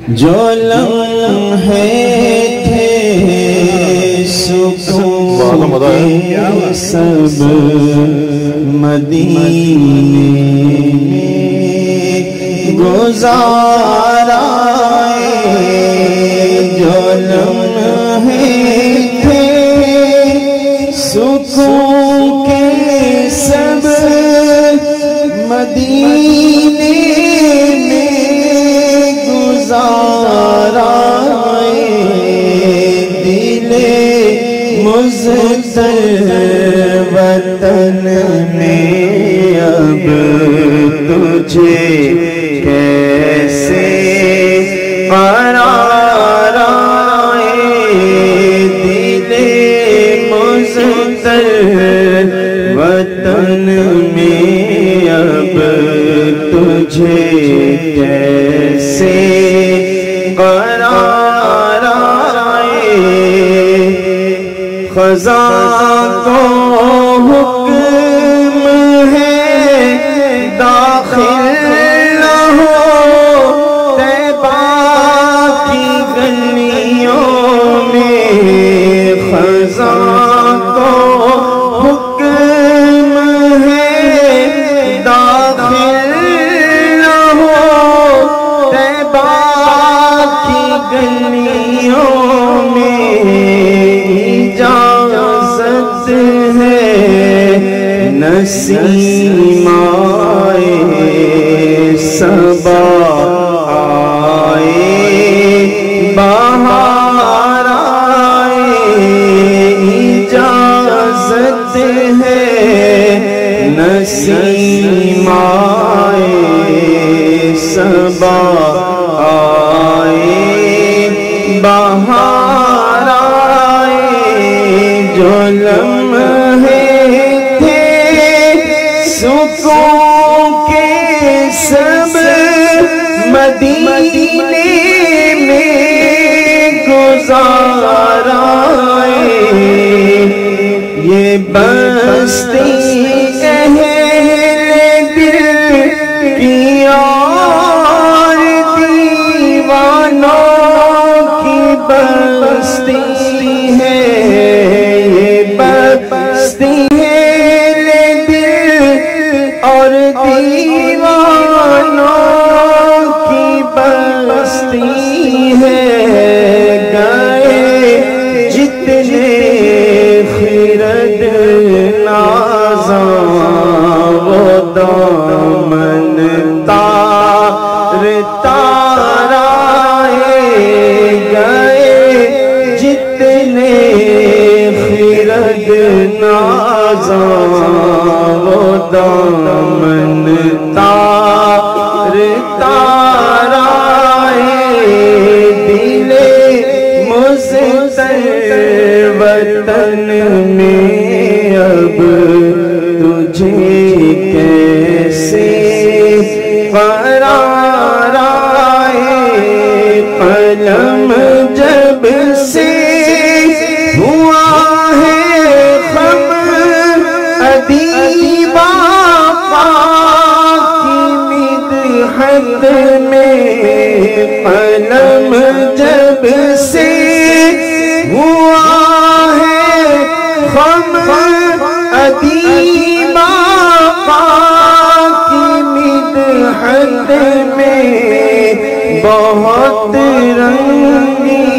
جو لمحے تھے سکون کے سب مدینے میں گزارا جو لمحے تھے سکون کے سب مدینے میں گزارا دل مزدر وطن میں اب تجھے کیسے قرار آئے دل مزدر وطن میں اب تجھے کیسے قرار آئے خزاں کو حکم ہے داخل نہ ہو طیبہ کی گلیوں میں خزاں کو حکم ہے داخل نہ ہو طیبہ کی گلیوں میں اجازت ہے نسیم آئے صبا آئے بہار آئے اجازت ہے نسیم آئے صبا آئے بہار آئے جو لمحے تھے سکون کے سب مدینے میں گزارا یہ بستی اہل دل کی اور دیوانوں کی بستی ہے یہ بستی ہے دل اور دیوانوں کی بستی ہے گئے جتنے خرد نازاں وہ دامن تار تار آئے گئے جتنے خرد نازاں وہ دامن تار تار آئے دل مزدر وطن میں اب تجھے کیسے قرار آئے قلم جب سے ہوا ہے خم ادیب آقا کی مدحت میں قلم جب سے ہوا ہے خم ادیب آقا کی مدحت میں بہت رنگی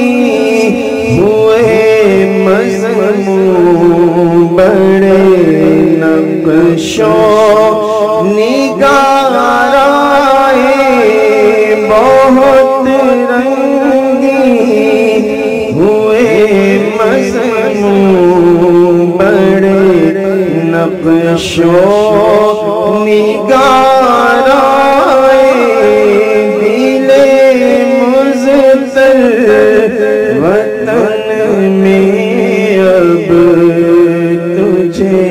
ہوئے مضمون بڑے نقشوں نگار آئے بہت رنگی ہوئے مضمون بڑے نقشوں نگار آئے دل مزدر وطن میں اب تجھے